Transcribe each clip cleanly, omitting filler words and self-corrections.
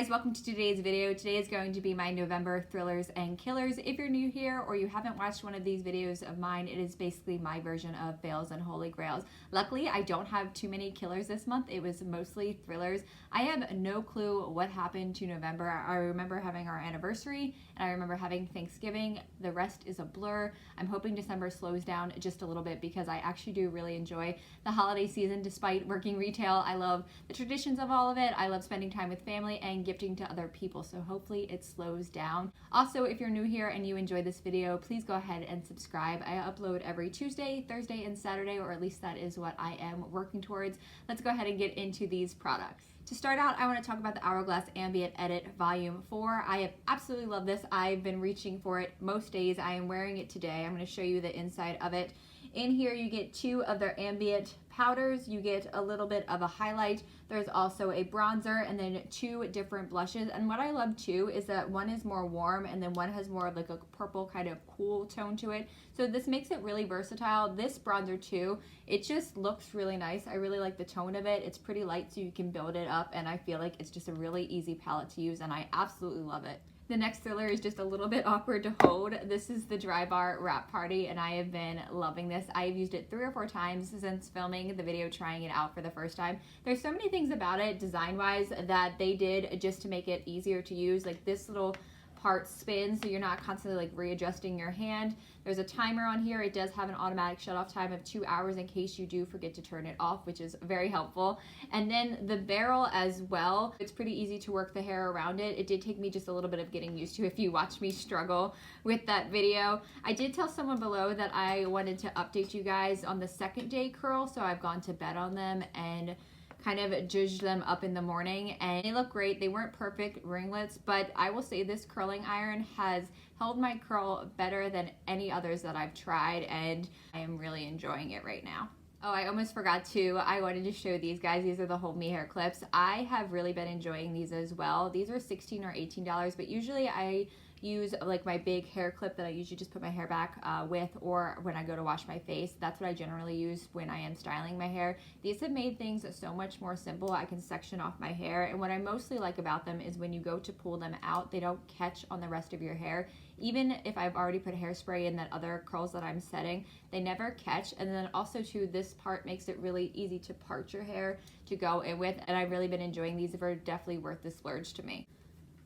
guys, welcome to today's video. Today is going to be my November thrillers and killers. If you're new here or you haven't watched one of these videos of mine, it is basically my version of fails and holy grails. Luckily, I don't have too many killers this month. It was mostly thrillers. I have no clue what happened to November. I remember having our anniversary and I remember having Thanksgiving. The rest is a blur. I'm hoping December slows down just a little bit because I actually do really enjoy the holiday season despite working retail. I love the traditions of all of it. I love spending time with family and gifting to other people, so hopefully it slows down. Also, if you're new here and you enjoyed this video, please go ahead and subscribe. I upload every Tuesday, Thursday, and Saturday, or at least that is what I am working towards. Let's go ahead and get into these products. To start out, I want to talk about the Hourglass Ambient Edit Volume 4. I have absolutely loved this. I've been reaching for it most days. I am wearing it today. I'm going to show you the inside of it. In here you get 2 of their ambient powders, you get a little bit of a highlight, there's also a bronzer, and then 2 different blushes. And what I love too is that one is more warm and then one has more of like a purple kind of cool tone to it. So this makes it really versatile. This bronzer too, it just looks really nice. I really like the tone of it. It's pretty light so you can build it up, and I feel like it's just a really easy palette to use and I absolutely love it. The next thriller is just a little bit awkward to hold. This is the Drybar Wrap Party, and I have been loving this. I've used it 3 or 4 times since filming the video trying it out for the first time. There's so many things about it design-wise that they did just to make it easier to use. Like this little part spins so you're not constantly like readjusting your hand. There's a timer on here. It does have an automatic shut-off time of 2 hours in case you do forget to turn it off, which is very helpful. And then the barrel as well, it's pretty easy to work the hair around it. It did take me just a little bit of getting used to if you watch me struggle with that video. I did tell someone below that I wanted to update you guys on the second day curl, so I've gone to bed on them and kind of zhuzhed them up in the morning, and they look great. They weren't perfect ringlets, but I will say this curling iron has held my curl better than any others that I've tried, and I am really enjoying it right now. Oh, I almost forgot to, I wanted to show these guys. These are the Hold Me hair clips. I have really been enjoying these as well. These are $16 or $18, but usually I use like my big hair clip that I usually just put my hair back with, or when I go to wash my face. That's what I generally use when I am styling my hair. These have made things so much more simple. I can section off my hair, and what I mostly like about them is when you go to pull them out, they don't catch on the rest of your hair. Even if I've already put hairspray in that other curls that I'm setting, they never catch. And then also too, this part makes it really easy to part your hair to go in with, and I've really been enjoying these. They're definitely worth the splurge to me.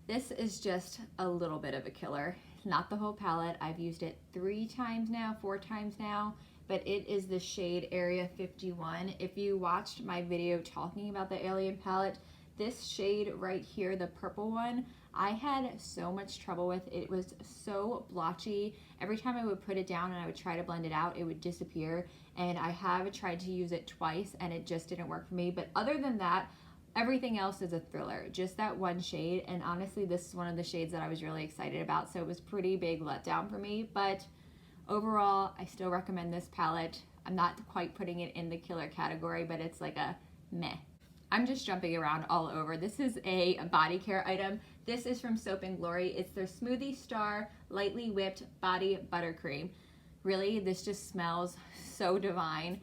This is just a little bit of a killer. Not the whole palette. I've used it 3 times now, 4 times now, but it is the shade Area 51. If you watched my video talking about the Alien palette, this shade right here, the purple one, I had so much trouble with. It was so blotchy. Every time I would put it down and I would try to blend it out, it would disappear. And I have tried to use it twice and it just didn't work for me. But other than that, everything else is a thriller, just that one shade. And honestly, this is one of the shades that I was really excited about, so it was pretty big letdown for me. But overall, I still recommend this palette. I'm not quite putting it in the killer category, but it's like a meh. I'm just jumping around all over. This is a body care item. This is from Soap & Glory. It's their Smoothie Star Lightly Whipped Body Buttercream. Really, this just smells so divine.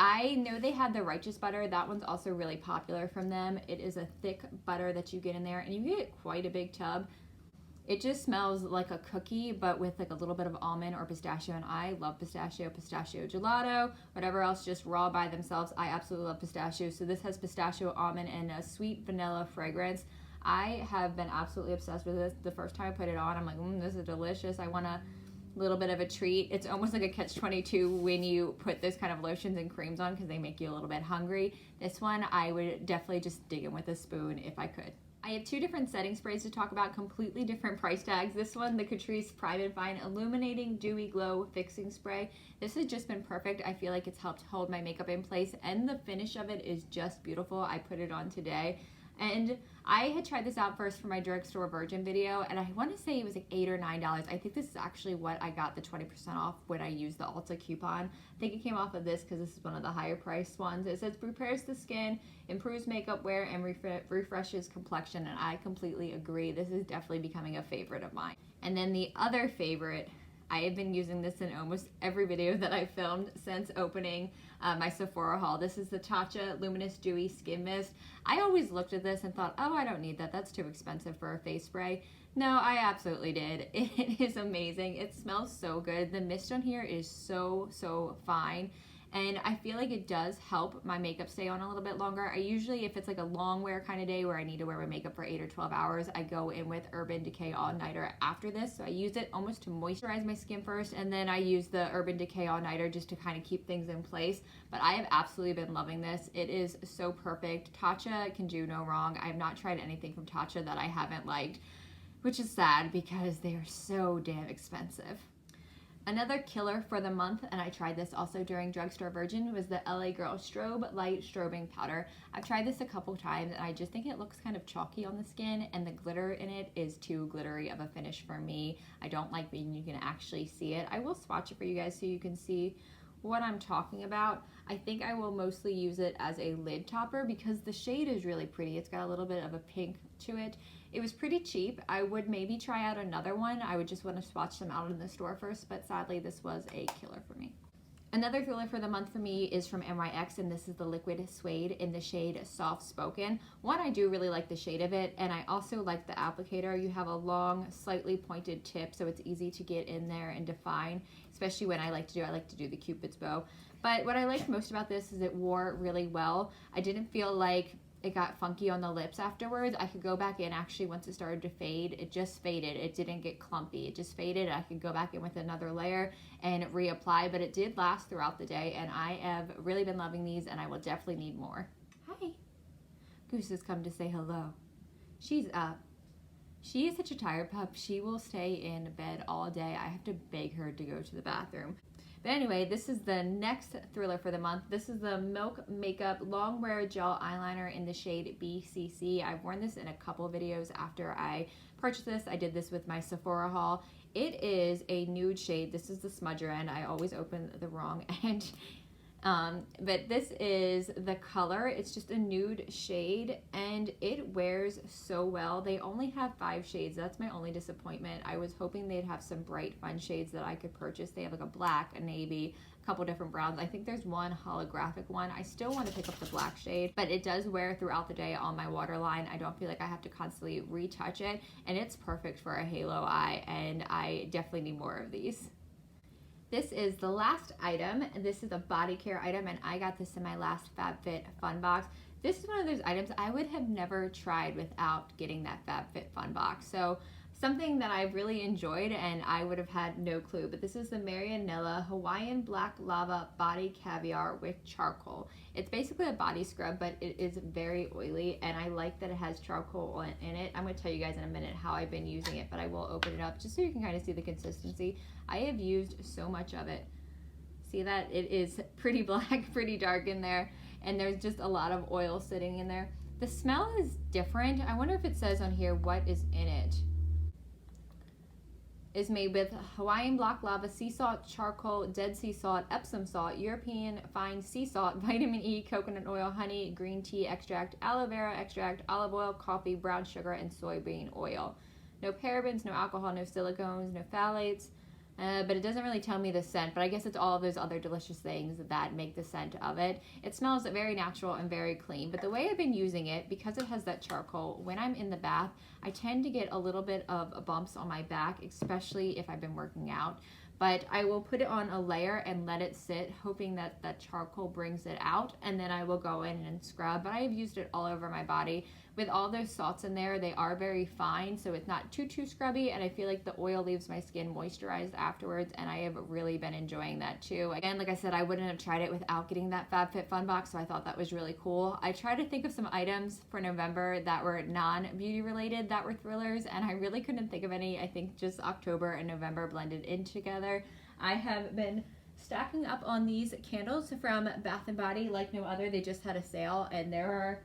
I know they had the Righteous Butter. That one's also really popular from them. It is a thick butter that you get in there, and you get quite a big tub. It just smells like a cookie, but with like a little bit of almond or pistachio, and I love pistachio gelato, whatever else, just raw by themselves. I absolutely love pistachio. So this has pistachio, almond, and a sweet vanilla fragrance. I have been absolutely obsessed with this. The first time I put it on, I'm like, this is delicious. I want a little bit of a treat. It's almost like a catch-22 when you put this kind of lotions and creams on because they make you a little bit hungry. This one, I would definitely just dig in with a spoon if I could. I have 2 different setting sprays to talk about, completely different price tags. This one, the Catrice Prime and Fine Illuminating Dewy Glow Fixing Spray. This has just been perfect. I feel like it's helped hold my makeup in place, and the finish of it is just beautiful. I put it on today. And I had tried this out first for my drugstore virgin video, and I want to say it was like $8 or $9. I think this is actually what I got the 20% off when I used the Ulta coupon. I think it came off of this because this is one of the higher priced ones. It says prepares the skin, improves makeup wear, and refreshes complexion, and I completely agree. This is definitely becoming a favorite of mine. And then the other favorite I have been using this in almost every video that I've filmed since opening my Sephora haul. This is the Tatcha Luminous Dewy Skin Mist. I always looked at this and thought, oh, I don't need that. That's too expensive for a face spray. No, I absolutely did. It is amazing. It smells so good. The mist on here is so fine. And I feel like it does help my makeup stay on a little bit longer. I usually, if it's like a long wear kind of day where I need to wear my makeup for 8 or 12 hours, I go in with Urban Decay All Nighter after this. So I use it almost to moisturize my skin first, and then I use the Urban Decay All Nighter just to kind of keep things in place. But I have absolutely been loving this. It is so perfect. Tatcha can do no wrong. I have not tried anything from Tatcha that I haven't liked, which is sad because they are so damn expensive. Another killer for the month, and I tried this also during Drugstore Virgin, was the LA Girl Strobelite Strobing Powder. I've tried this a couple times, and I just think it looks kind of chalky on the skin, and the glitter in it is too glittery of a finish for me. I don't like when you can actually see it. I will swatch it for you guys so you can see what I'm talking about. I think I will mostly use it as a lid topper because the shade is really pretty. It's got a little bit of a pink to it. It was pretty cheap. I would maybe try out another one. I would just want to swatch them out in the store first, but sadly this was a killer for me. Another thriller for the month for me is from NYX, and this is the Liquid Suede in the shade Soft Spoken. One, I do really like the shade of it, and I also like the applicator. You have a long, slightly pointed tip, so it's easy to get in there and define, especially when I like to do the Cupid's bow. But what I liked most about this is it wore really well. I didn't feel like it got funky on the lips afterwards. I could go back in actually once it started to fade. It just faded. It didn't get clumpy. It just faded. I could go back in with another layer and reapply, but it did last throughout the day, and I have really been loving these, and I will definitely need more. Hi. Goose has come to say hello. She's up. She is such a tired pup. She will stay in bed all day. I have to beg her to go to the bathroom. But anyway, this is the next thriller for the month. This is the Milk Makeup Long Wear Gel Eyeliner in the shade BCC. I've worn this in a couple videos after I purchased this. I did this with my Sephora haul. It is a nude shade. This is the smudger end. I always open the wrong end. But this is the color. It's just a nude shade, and it wears so well. They only have 5 shades. That's my only disappointment. I was hoping they'd have some bright, fun shades that I could purchase. They have like a black, a navy, a couple different browns. I think there's one holographic one. I still want to pick up the black shade, but it does wear throughout the day on my waterline. I don't feel like I have to constantly retouch it, and it's perfect for a halo eye, and I definitely need more of these. This is the last item. This is a body care item, and I got this in my last FabFit Fun Box. This is one of those items I would have never tried without getting that FabFit Fun Box. So something that I've really enjoyed, and I would have had no clue, but this is the Marianella Hawaiian Black Lava Body Caviar with Charcoal. It's basically a body scrub, but it is very oily, and I like that it has charcoal in it. I'm going to tell you guys in a minute how I've been using it, but I will open it up just so you can kind of see the consistency. I have used so much of it. See that? It is pretty black, pretty dark in there, and there's just a lot of oil sitting in there. The smell is different. I wonder if it says on here what is in it. Is made with Hawaiian Black Lava, sea salt, charcoal, dead sea salt, Epsom salt, European fine sea salt, vitamin E, coconut oil, honey, green tea extract, aloe vera extract, olive oil, coffee, brown sugar, and soybean oil. No parabens, no alcohol, no silicones, no phthalates. But it doesn't really tell me the scent, but I guess it's all of those other delicious things that make the scent of it. It smells very natural and very clean, but the way I've been using it, because it has that charcoal, when I'm in the bath, I tend to get a little bit of bumps on my back, especially if I've been working out. But I will put it on a layer and let it sit, hoping that that charcoal brings it out, and then I will go in and scrub. But I have used it all over my body. With all those salts in there, they are very fine, so it's not too scrubby, and I feel like the oil leaves my skin moisturized afterwards, and I have really been enjoying that too. Again, like I said, I wouldn't have tried it without getting that FabFit Box, so I thought that was really cool. I tried to think of some items for November that were non-beauty related that were thrillers, and I really couldn't think of any. I think just October and November blended in together. I have been stacking up on these candles from Bath & Body like no other. They just had a sale, and there are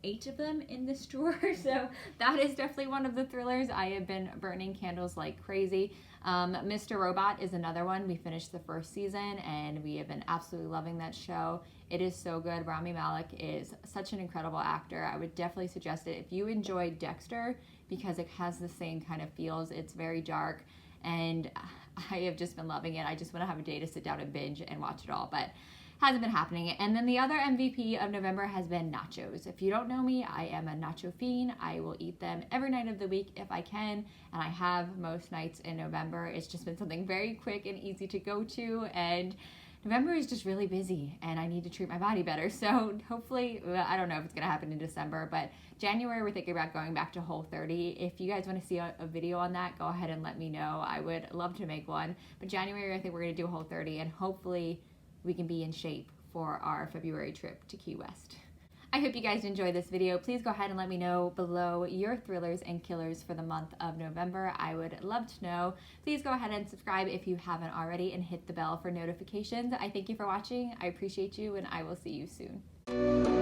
8 of them in this drawer, so that is definitely one of the thrillers. I have been burning candles like crazy. Mr. Robot is another one. We finished the first season, and we have been absolutely loving that show. It is so good. Rami Malek is such an incredible actor. I would definitely suggest it if you enjoy Dexter, because it has the same kind of feels. It's very dark, and I have just been loving it. I just want to have a day to sit down and binge and watch it all, but hasn't been happening. And then the other MVP of November has been nachos. If you don't know me, I am a nacho fiend. I will eat them every night of the week if I can, and I have most nights in November. It's just been something very quick and easy to go to, and November is just really busy and I need to treat my body better. So hopefully, I don't know if it's gonna happen in December, but January we're thinking about going back to Whole30. If you guys wanna see a video on that, go ahead and let me know. I would love to make one. But January I think we're gonna do Whole30, and hopefully we can be in shape for our February trip to Key West. I hope you guys enjoyed this video. Please go ahead and let me know below your thrillers and killers for the month of November. I would love to know. Please go ahead and subscribe if you haven't already and hit the bell for notifications. I thank you for watching. I appreciate you, and I will see you soon.